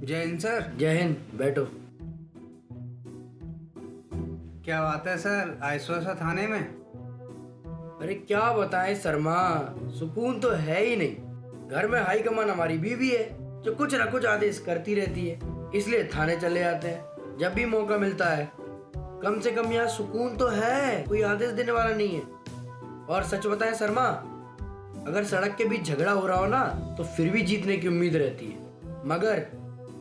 जय हिंद सर। जय हिंद। बैठो। क्या बात है सर, आइसोसा थाने में? अरे क्या बताएं शर्मा, सुकून तो है ही नहीं। घर में हाई कमान हमारी बीवी है जो कुछ ना कुछ आदेश करती रहती है, इसलिए थाने चले आते हैं जब भी मौका मिलता है। कम से कम यहाँ सुकून तो है, कोई आदेश देने वाला नहीं है। और सच बताएं शर्मा, अगर सड़क के बीच झगड़ा हो रहा हो ना तो फिर भी जीतने की उम्मीद रहती है। मगर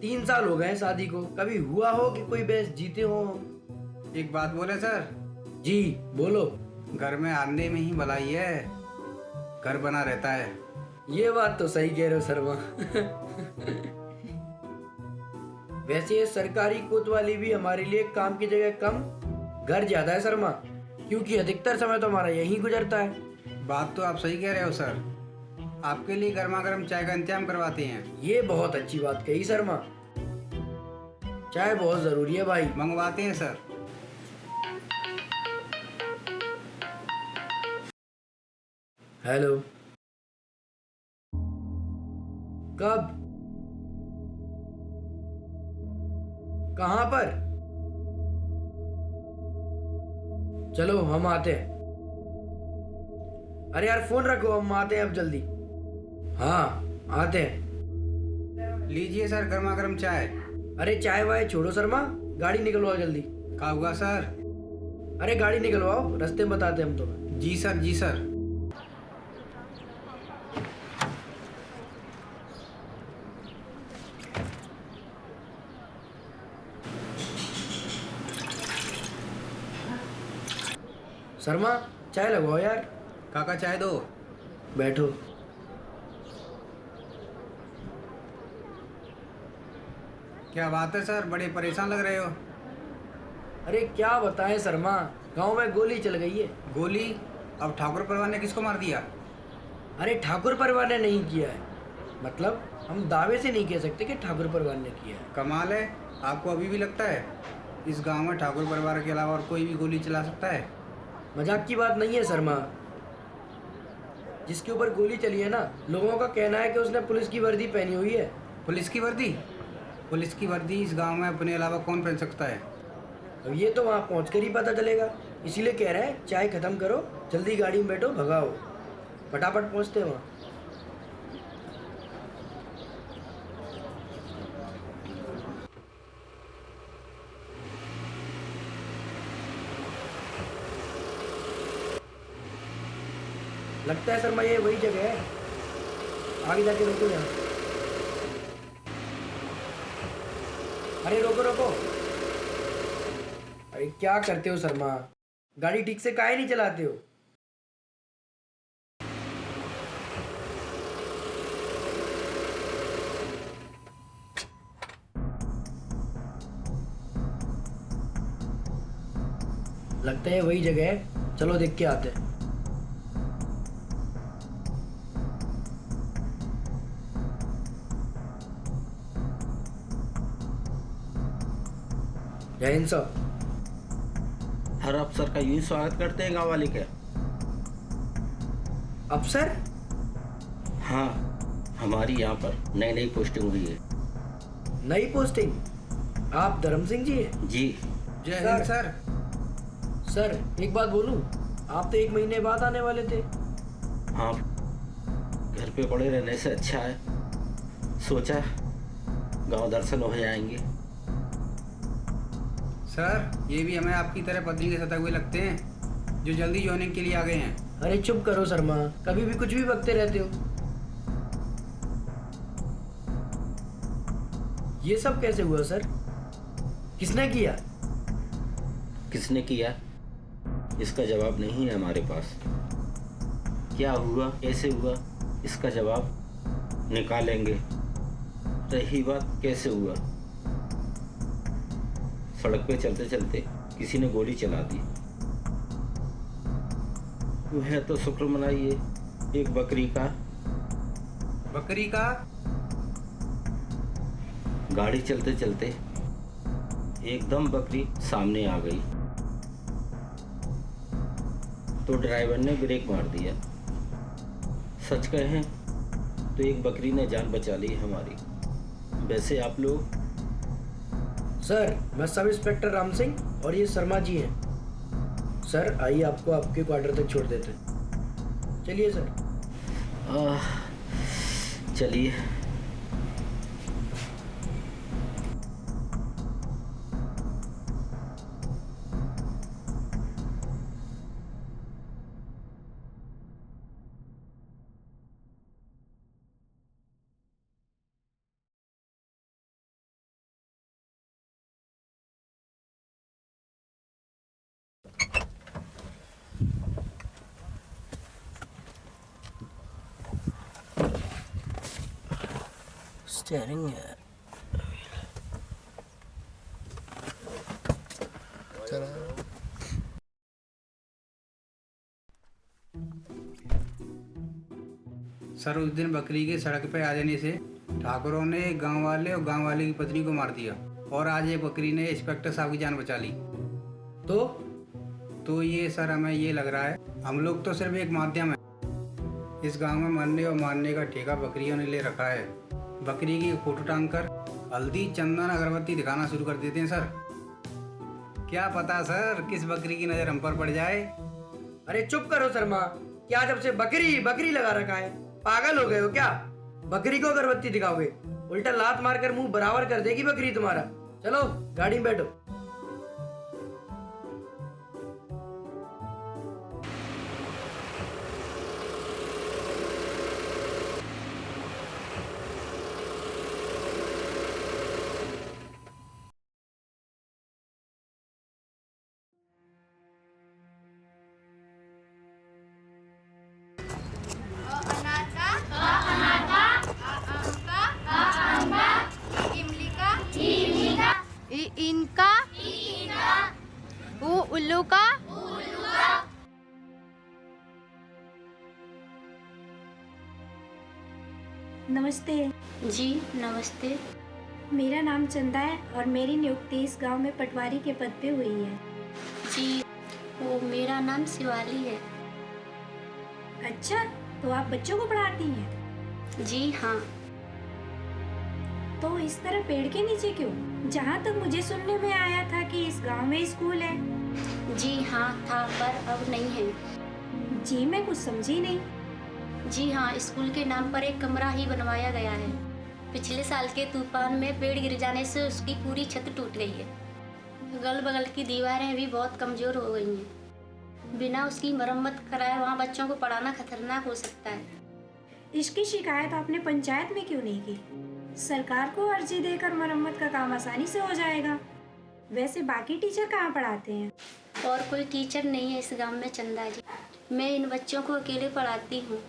3 साल हो गए शादी को, कभी हुआ हो कि कोई बहस जीते हो? एक बात बोले सर? जी बोलो। घर में आने में ही भलाई है, घर बना रहता है। ये बात तो सही कह रहे हो शर्मा। वैसे ये सरकारी कोतवाली भी हमारे लिए काम की जगह कम, घर ज्यादा है शर्मा, क्योंकि अधिकतर समय तो हमारा यहीं गुजरता है। बात तो आप सही कह रहे हो सर, आपके लिए गर्मा गर्म चाय का इंतजाम करवाते हैं। ये बहुत अच्छी बात कही शर्मा, चाय बहुत जरूरी है भाई। मंगवाते हैं सर। हेलो। कब? कहाँ पर? चलो हम आते हैं। अरे यार फोन रखो, हम आते हैं अब जल्दी। हाँ आते हैं। लीजिए सर गर्मा गर्म चाय। अरे चाय वाय छोड़ो शर्मा, गाड़ी निकलवाओ जल्दी। क्या हुआ सर? अरे गाड़ी निकलवाओ, रास्ते में बताते हम तुम्हें। जी सर, जी सर। शर्मा चाय लगवाओ यार। काका चाय दो। बैठो। क्या बात है सर, बड़े परेशान लग रहे हो। अरे क्या बताएं शर्मा, गांव में गोली चल गई है। गोली? अब ठाकुर परिवार ने किसको मार दिया? अरे ठाकुर परिवार ने नहीं किया है, मतलब हम दावे से नहीं कह सकते कि ठाकुर परिवार ने किया है। कमाल है, आपको अभी भी लगता है इस गांव में ठाकुर परिवार के अलावा और कोई भी गोली चला सकता है? मजाक की बात नहीं है शर्मा, जिसके ऊपर गोली चली है ना, लोगों का कहना है कि उसने पुलिस की वर्दी पहनी हुई है। पुलिस की वर्दी? पुलिस की वर्दी इस गांव में अपने अलावा कौन पहन सकता है? अब ये तो वहाँ पहुँचकर ही पता चलेगा, इसीलिए कह रहे हैं चाय खत्म करो, जल्दी गाड़ी में बैठो, भगाओ, फटाफट पहुँचते हैं वहाँ। लगता है शर्मा ये वही जगह है, आगे जाके रोको यहाँ। अरे रोको रोको। अरे क्या करते हो शर्मा, गाड़ी ठीक से काहे नहीं चलाते हो? लगता है वही जगह है, चलो देख के आते हैं। जय हिंद साहब। हर अफसर का यूं स्वागत करते हैं गांव वाले क्या? अफसर? हाँ, हमारी यहाँ पर नई नई पोस्टिंग हुई है। नई पोस्टिंग? आप धर्म सिंह जी हैं? जी। जय हिंद सर। सर एक बात बोलूं, आप तो 1 महीने बाद आने वाले थे। हाँ, घर पे पड़े रहने से अच्छा है, सोचा गांव दर्शन हो जाएंगे। सर ये भी हमें आपकी तरह पत्नी के सताए हुए लगते हैं जो जल्दी ज्वाइनिंग के लिए आ गए हैं। अरे चुप करो शर्मा, कभी भी कुछ भी बकते रहते हो। ये सब कैसे हुआ सर? किसने किया? किसने किया इसका जवाब नहीं है हमारे पास। क्या हुआ, कैसे हुआ, इसका जवाब निकालेंगे। रही बात कैसे हुआ, सड़क पे चलते चलते किसी ने गोली चला दी। वह तो शुक्र मनाइए एक बकरी का। बकरी का? गाड़ी चलते चलते एकदम बकरी सामने आ गई तो ड्राइवर ने ब्रेक मार दिया। सच कहें तो एक बकरी ने जान बचा ली हमारी। वैसे आप लोग? सर, मैं सब इंस्पेक्टर राम सिंह और ये शर्मा जी हैं। सर आइए, आपको आपके क्वार्टर तक छोड़ देते हैं। चलिए सर। चलिए। स्टीयरिंग है। सर उस दिन बकरी के सड़क पे आ जाने से ठाकुरों ने गांव वाले और गांव वाले की पत्नी को मार दिया और आज ये बकरी ने इंस्पेक्टर साहब की जान बचा ली। तो ये सर हमें ये लग रहा है हम लोग तो सिर्फ एक माध्यम है। इस गांव में मरने और मारने का ठेका बकरियों ने ले रखा है। बकरी की फोटो टांग कर हल्दी चंदन अगरबत्ती दिखाना शुरू कर देते हैं सर। क्या पता सर किस बकरी की नज़र हम पर पड़ जाए। अरे चुप करो शर्मा, क्या जब से बकरी बकरी लगा रखा है? पागल हो गए हो क्या? बकरी को अगरबत्ती दिखाओगे? उल्टा लात मारकर मुंह बराबर कर देगी बकरी तुम्हारा। चलो गाड़ी में बैठो। इनका उल्लू का नमस्ते जी नमस्ते। मेरा नाम चंदा है और मेरी नियुक्ति इस गांव में पटवारी के पद पे हुई है। जी वो मेरा नाम शिवाली है। अच्छा, तो आप बच्चों को पढ़ाती हैं? जी हाँ। तो इस तरह पेड़ के नीचे क्यों? जहाँ तक मुझे सुनने में आया था कि इस गांव में स्कूल है। जी हाँ था, पर अब नहीं है। जी मैं कुछ समझी नहीं। जी हाँ, स्कूल के नाम पर एक कमरा ही बनवाया गया है। पिछले साल के तूफान में पेड़ गिर जाने से उसकी पूरी छत टूट गई है। अगल बगल की दीवारें भी बहुत कमजोर हो गई हैं। बिना उसकी मरम्मत कराए वहाँ बच्चों को पढ़ाना खतरनाक हो सकता है। इसकी शिकायत आपने पंचायत में क्यों नहीं की? सरकार को अर्जी देकर मरम्मत का काम आसानी से हो जाएगा। वैसे बाकी टीचर कहाँ पढ़ाते हैं? और कोई टीचर नहीं है इस गांव में चंदा जी। मैं इन बच्चों को अकेले पढ़ाती हूँ।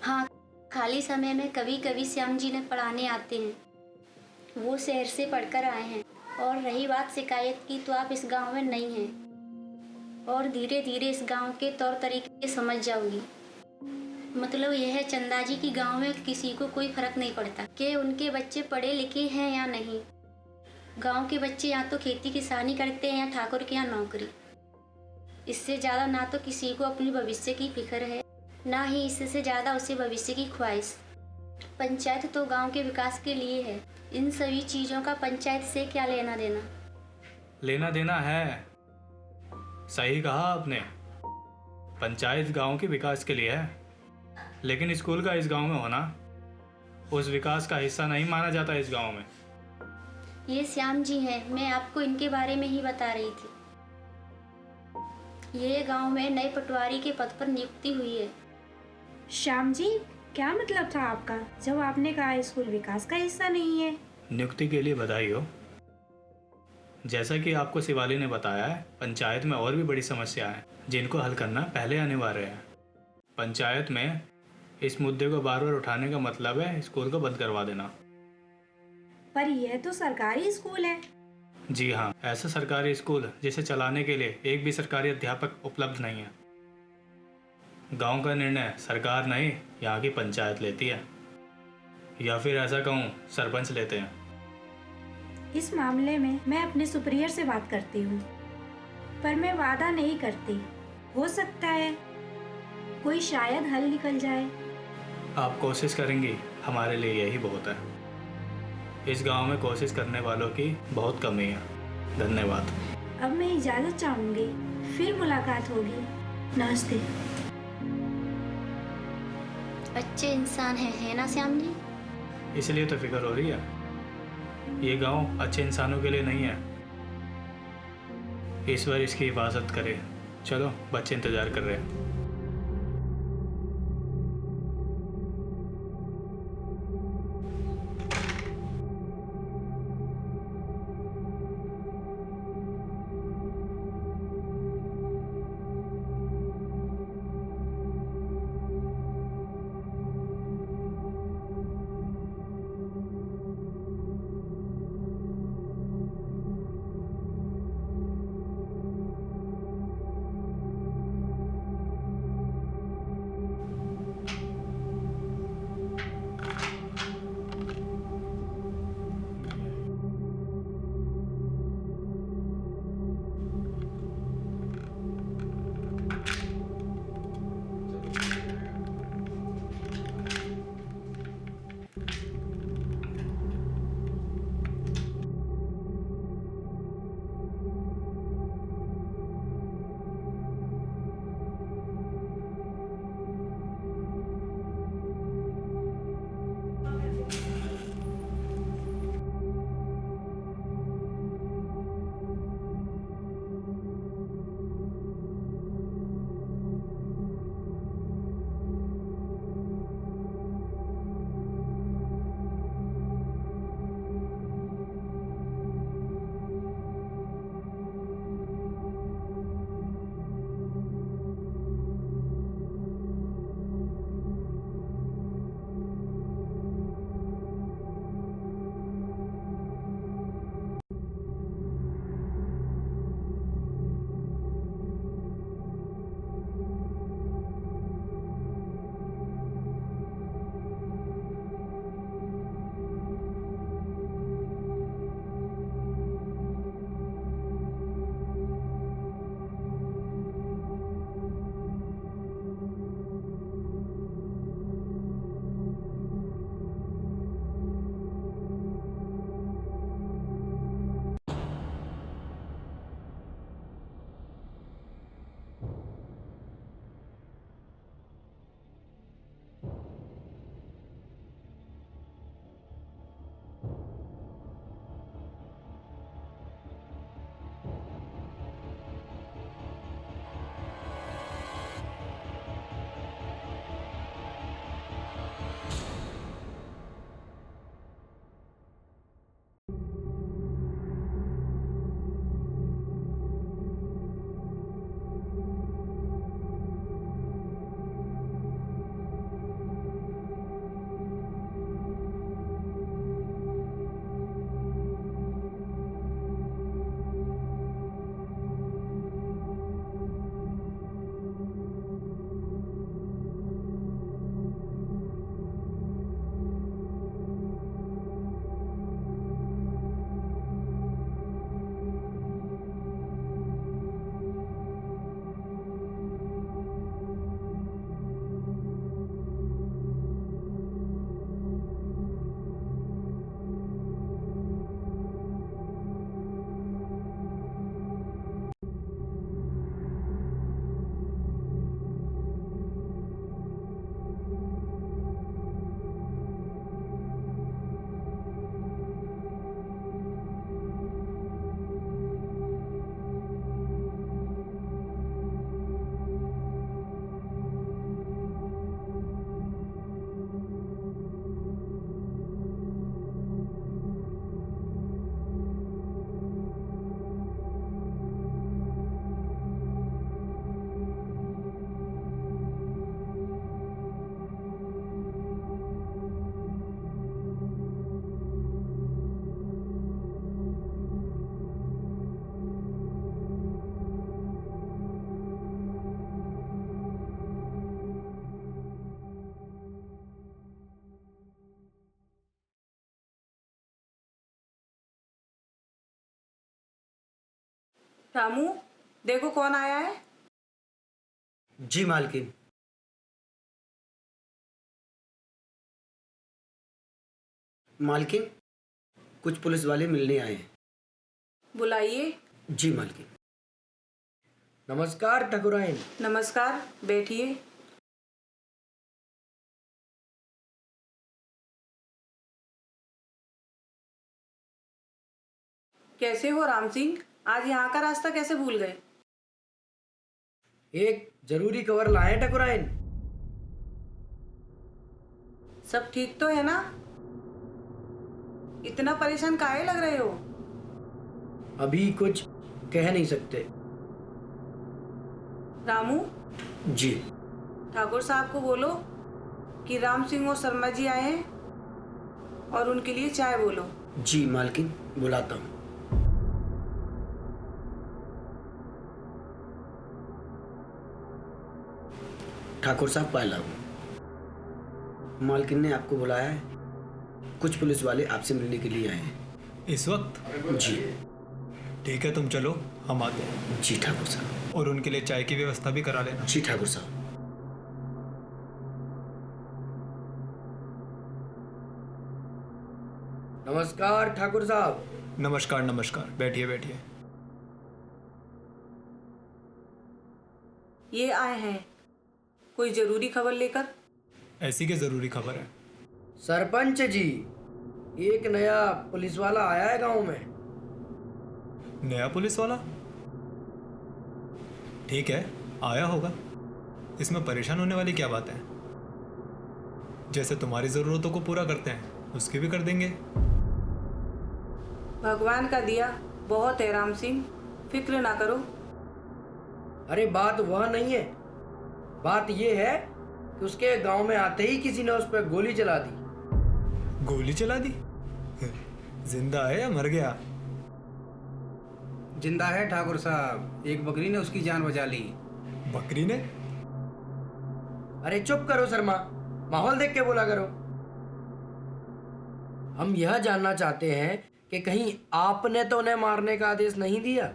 हाँ, खाली समय में कभी कभी श्याम जी ने पढ़ाने आते हैं। वो शहर से पढ़कर आए हैं। और रही बात शिकायत की, तो आप इस गांव में नहीं हैं और धीरे धीरे इस गांव के तौर तरीके समझ जाओगी। मतलब यह है चंदा जी कि गांव में किसी को कोई फर्क नहीं पड़ता कि उनके बच्चे पढ़े लिखे हैं या नहीं। गांव के बच्चे या तो खेती किसानी करते हैं या ठाकुर के यहाँ नौकरी। इससे ज़्यादा ना तो किसी को अपने भविष्य की फिक्र है, ना ही इससे ज़्यादा उसे भविष्य की ख्वाहिश। पंचायत तो गांव के विकास के लिए है। इन सभी चीज़ों का पंचायत से क्या लेना देना? लेना देना है। सही कहा आपने। पंचायत गांव के विकास के लिए है, लेकिन स्कूल का इस गांव में होना उस विकास का हिस्सा नहीं माना जाता। इस गांव में ये श्याम जी हैं, मैं आपको इनके बारे में ही बता रही थी। ये गांव में नए पटवारी के पद पर नियुक्ति हुई है। श्याम जी, क्या मतलब था आपका जब आपने कहा स्कूल विकास का हिस्सा नहीं है? नियुक्ति के लिए बधाई हो। जैसा कि आपको शिवाली ने बताया है, पंचायत में और भी बड़ी समस्या है जिनको हल करना पहले अनिवार्य है। पंचायत में इस मुद्दे को बार बार उठाने का मतलब है स्कूल को बंद करवा देना। पर यह तो सरकारी स्कूल है। जी हाँ, ऐसा सरकारी स्कूल जिसे चलाने के लिए एक भी सरकारी अध्यापक उपलब्ध नहीं है। गांव का निर्णय सरकार नहीं, यहाँ की पंचायत लेती है, या फिर ऐसा कहूँ सरपंच लेते हैं। इस मामले में मैं अपने सुपीरियर से बात करती हूँ, पर मैं वादा नहीं करती। हो सकता है कोई शायद हल निकल जाए। आप कोशिश करेंगी, हमारे लिए यही बहुत है। इस गांव में कोशिश करने वालों की बहुत कमी है। धन्यवाद। अब मैं इजाज़त चाहूँगी, फिर मुलाकात होगी। नमस्ते। अच्छे इंसान है ना श्याम जी? इसलिए तो फिक्र हो रही है। ये गांव अच्छे इंसानों के लिए नहीं है। ईश्वर इसकी हिफाजत करे। चलो, बच्चे इंतजार कर रहे हैं। रामू, देखो कौन आया है। जी मालकिन। मालकिन, कुछ पुलिस वाले मिलने आए हैं। बुलाइए। जी मालकिन। नमस्कार ठाकुराइन। नमस्कार, बैठिए। कैसे हो राम सिंह? आज यहाँ का रास्ता कैसे भूल गए? एक जरूरी खबर लाए ठाकुराइन। सब ठीक तो है ना? इतना परेशान काहे लग रहे हो? अभी कुछ कह नहीं सकते। रामू, जी। ठाकुर साहब को बोलो कि राम सिंह और शर्मा जी आए हैं और उनके लिए चाय बोलो। जी मालकिन, बुलाता हूँ। ठाकुर साहब पाला हूँ। मालकिन ने आपको बुलाया है। कुछ पुलिस वाले आपसे मिलने के लिए आए हैं। इस वक्त? जी। ठीक है, तुम चलो, हम आते हैं। जी ठाकुर साहब। और उनके लिए चाय की व्यवस्था भी करा लेना। जी ठाकुर साहब। नमस्कार ठाकुर साहब। नमस्कार नमस्कार, बैठिए बैठिए। ये आए हैं कोई जरूरी खबर लेकर? ऐसी क्या ज़रूरी खबर है? सरपंच जी, एक नया पुलिस वाला आया है गांव में। नया पुलिस वाला? ठीक है, आया होगा। इसमें परेशान होने वाली क्या बात है? जैसे तुम्हारी ज़रूरतों को पूरा करते हैं, उसकी भी कर देंगे। भगवान का दिया बहुत है राम सिंह, फिक्र ना करो। अरे बात वह नहीं है, बात यह है कि उसके गांव में आते ही किसी ने उस पर गोली चला दी। गोली चला दी? जिंदा है या मर गया? जिंदा है ठाकुर साहब, एक बकरी ने उसकी जान बचा ली। बकरी ने? अरे चुप करो शर्मा, माहौल देख के बोला करो। हम यह जानना चाहते हैं कि कहीं आपने तो उन्हें मारने का आदेश नहीं दिया?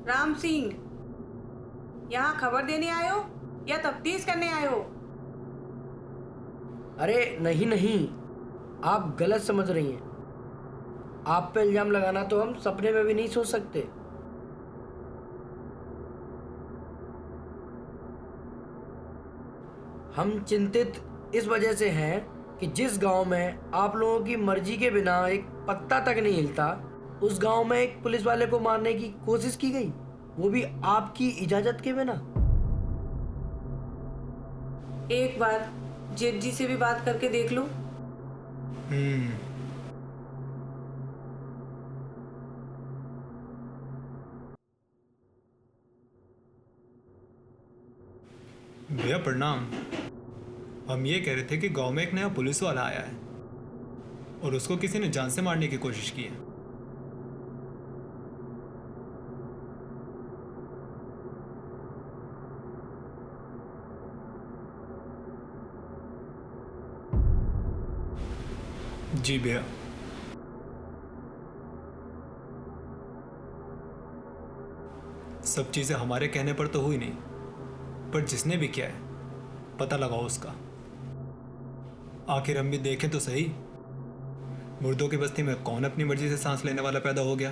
राम सिंह, यहाँ खबर देने आए हो या तफ्तीश करने आए हो? अरे नहीं नहीं, आप गलत समझ रही हैं। आप पे इल्जाम लगाना तो हम सपने में भी नहीं सोच सकते। हम चिंतित इस वजह से हैं कि जिस गांव में आप लोगों की मर्जी के बिना एक पत्ता तक नहीं हिलता, उस गांव में एक पुलिस वाले को मारने की कोशिश की गई, वो भी आपकी इजाजत के बिना। एक बार जेठ जी से भी बात करके देख लो। भैया प्रणाम। हम ये कह रहे थे कि गांव में एक नया पुलिस वाला आया है और उसको किसी ने जान से मारने की कोशिश की है। जी भैया। सब चीज़ें हमारे कहने पर तो हुई नहीं, पर जिसने भी किया है पता लगाओ उसका। आखिर हम भी देखें तो सही, मुर्दों की बस्ती में कौन अपनी मर्जी से सांस लेने वाला पैदा हो गया।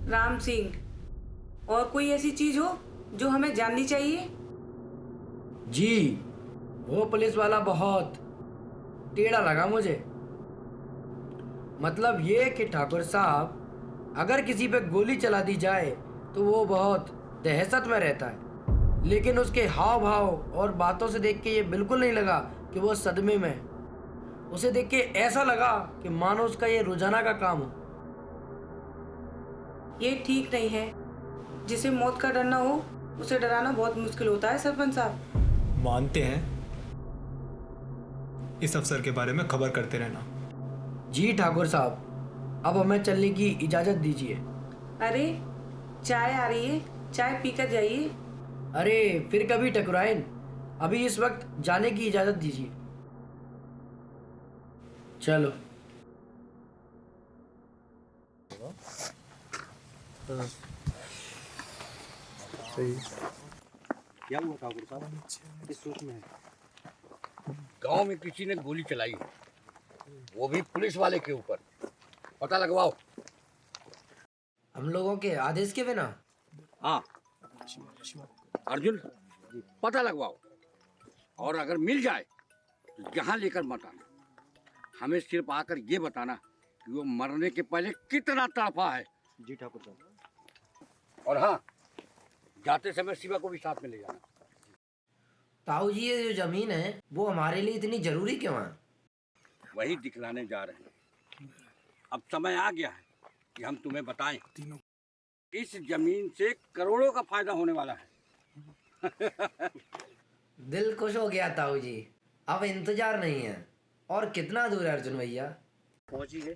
राम सिंह, और कोई ऐसी चीज हो जो हमें जाननी चाहिए? जी, वो पुलिस वाला बहुत टेढ़ा लगा मुझे। मतलब ये कि ठाकुर साहब, अगर किसी पे गोली चला दी जाए तो वो बहुत दहशत में रहता है, लेकिन उसके हाव भाव और बातों से देख के ये बिल्कुल नहीं लगा कि वो सदमे में है। उसे देख के ऐसा लगा कि मानो उसका ये रोजाना का काम हो। ये ठीक नहीं है। जिसे मौत का डर ना हो उसे डराना बहुत मुश्किल होता है सरपंच साहब। मानते हैं, इस अफसर के बारे में खबर करते रहना। जी ठाकुर साहब, अब हमें चलने की इजाज़त दीजिए। अरे चाय आ रही है, चाय पीकर जाइए। अरे फिर कभी टकराएं, अभी इस वक्त जाने की इजाज़त दीजिए। चलो। क्या हुआ ठाकुर साहब? किस सूख में है? गांव में किसी ने गोली चलाई। वो भी पुलिस वाले के ऊपर। पता लगवाओ। हम लोगों के आदेश के बिना? हाँ अर्जुन, पता लगवाओ, और अगर मिल जाए तो यहाँ लेकर मत आना। हमें सिर्फ आकर ये बताना कि वो मरने के पहले कितना तड़पा है। जी ठाकुर साहब। और हाँ, जाते समय शिवा को भी साथ में ले जाना। ताऊ जी, ये जो जमीन है वो हमारे लिए इतनी जरूरी क्यों है? वही दिखलाने जा रहे हैं। अब समय आ गया है कि हम तुम्हें बताएं। इस जमीन से करोड़ों का फायदा होने वाला है। दिल खुश हो गया ताऊ जी, अब इंतजार नहीं है। और कितना दूर है अर्जुन भैया? पहुंची है।